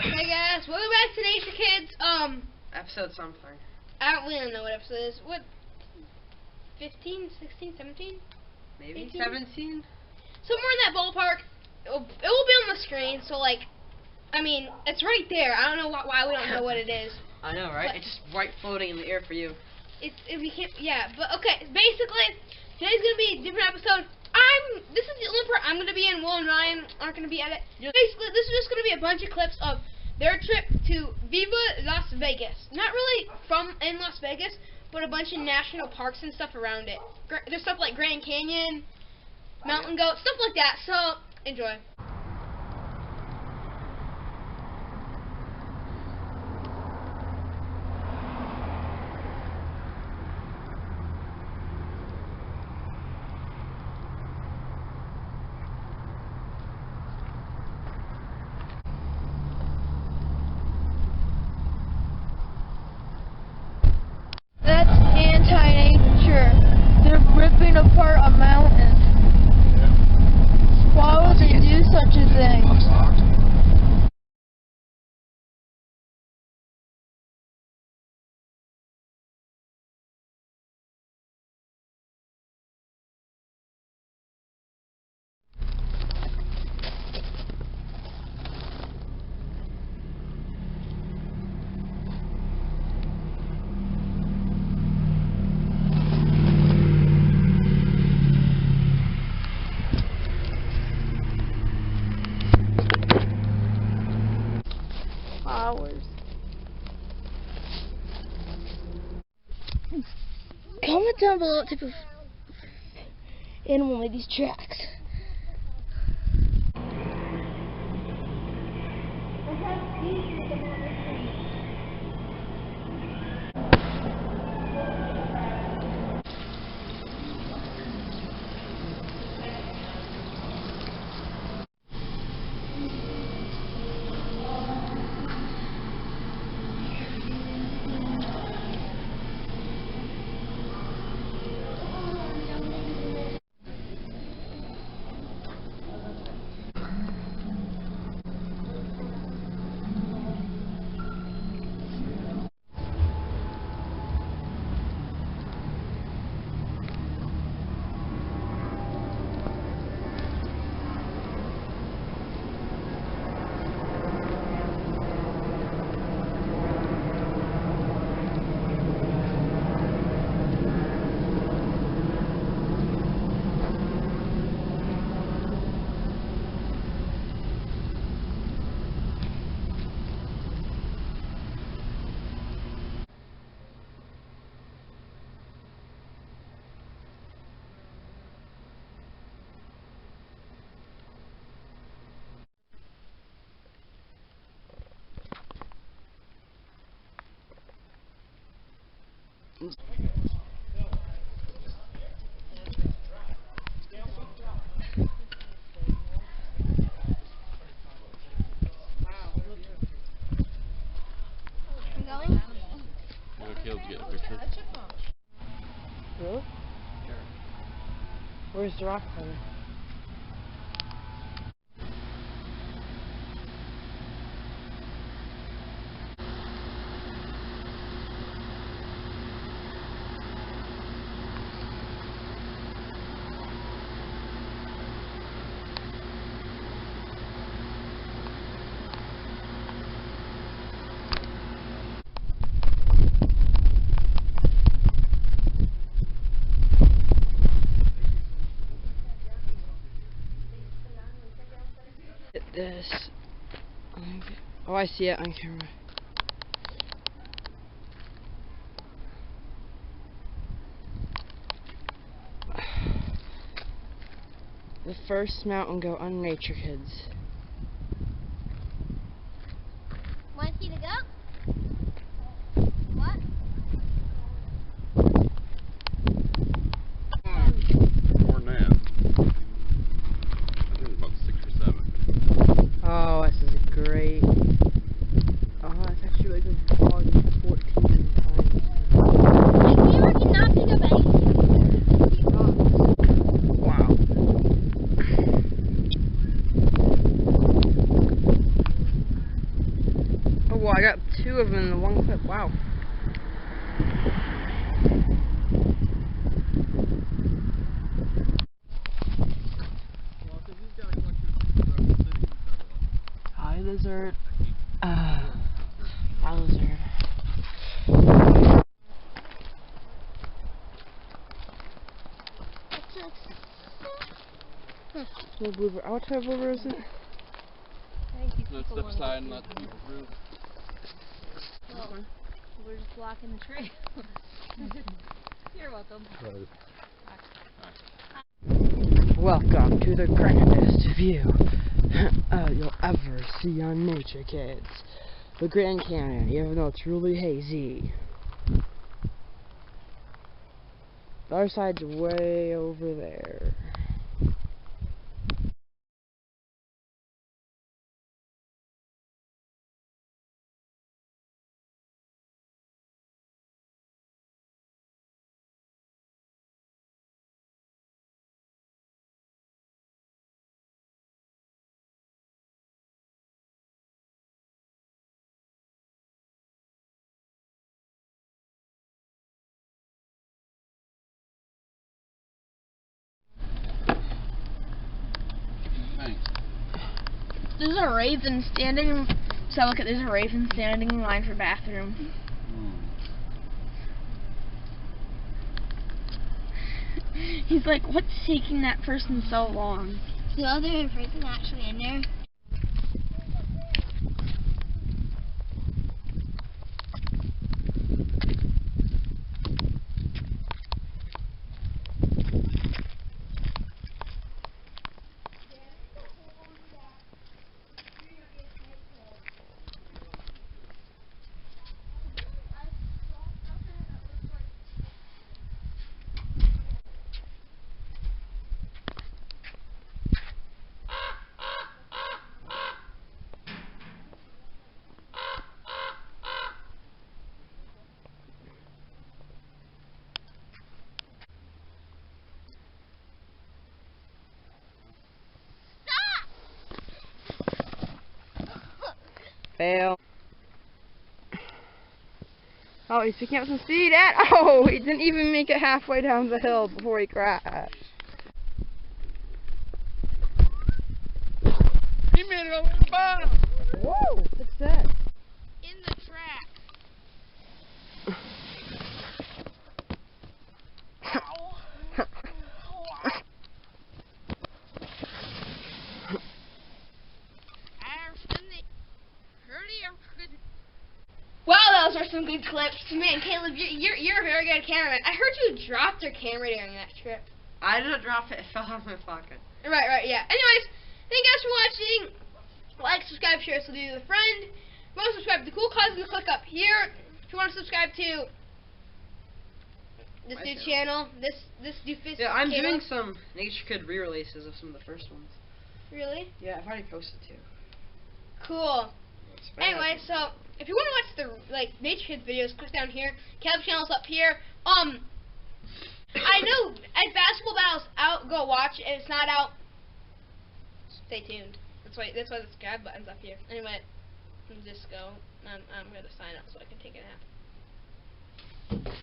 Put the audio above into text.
Hey guys, welcome back to Nature Kids. Episode something. We don't know what episode it is. What? 15, 16, 17? Maybe 18? 17? Somewhere in that ballpark. It will be on the screen, so like, I mean, it's right there. I don't know why we don't know what it is. I know, right? But it's just right floating in the air for you. We can't, yeah, but okay, basically, today's gonna be a different episode. This is the only part I'm gonna be in. Will and Ryan aren't gonna be at it. Basically, this is just gonna be a bunch of clips of their trip to Viva Las Vegas. Not really from in Las Vegas, but a bunch of national parks and stuff around it. There's stuff like Grand Canyon, Mountain Goat, stuff like that. So enjoy. That's anti-nature. They're ripping apart a mountain. Why would they do such a thing? Hours. Comment down below what type of animal made these tracks. Caleb, get a picture. Really? Where's the rock climber? This. Oh, I see it on camera. The first mountain goat on Nature Kids. Want to see the goat? What? More than that. I think about 6 or 7. Oh, this is great. Oh, it's actually like been foggy 14 times. My camera cannot pick up anything. Wow. Ooh, I got 2 of them in the one clip. Wow. Hi, lizard. Hi, lizard. No blooper. What type of blooper is it? Let's step aside and let the people through. Well, we're just blocking the trail. You're welcome. Welcome to the grandest view you'll ever see on Nature Kids. The Grand Canyon, even though it's really hazy. The other side's way over there. Thanks. There's a raven standing. So look at, there's a raven standing in line for bathroom. He's like, what's taking that person so long? The other person actually in there. Fail. Oh, he's picking up some speed and oh, he didn't even make it halfway down the hill before he crashed. He made it over the bottom. Whoa, what's that? In the track. Wow, those are some good clips. Man, Caleb, you're a very good cameraman. I heard you dropped your camera during that trip. I didn't drop it, it fell out of my pocket. Right, yeah. Anyways, thank you guys for watching. Like, subscribe, share, so do with a friend. If you want to subscribe to Cool Cousins, click up here. If you want to subscribe to this new channel, this doofus. Yeah, I'm Caleb. doing some Nature Kid re-releases of some of the first ones. Really? Yeah, I've already posted 2. Cool. Anyway, so if you want to watch the Nature Kids videos, click down here. Caleb's channel's up here. I know at Basketball Battle's out. Go watch it. If it's not out, stay tuned. That's why the subscribe button's up here. Anyway, just go. I'm gonna sign up so I can take a nap.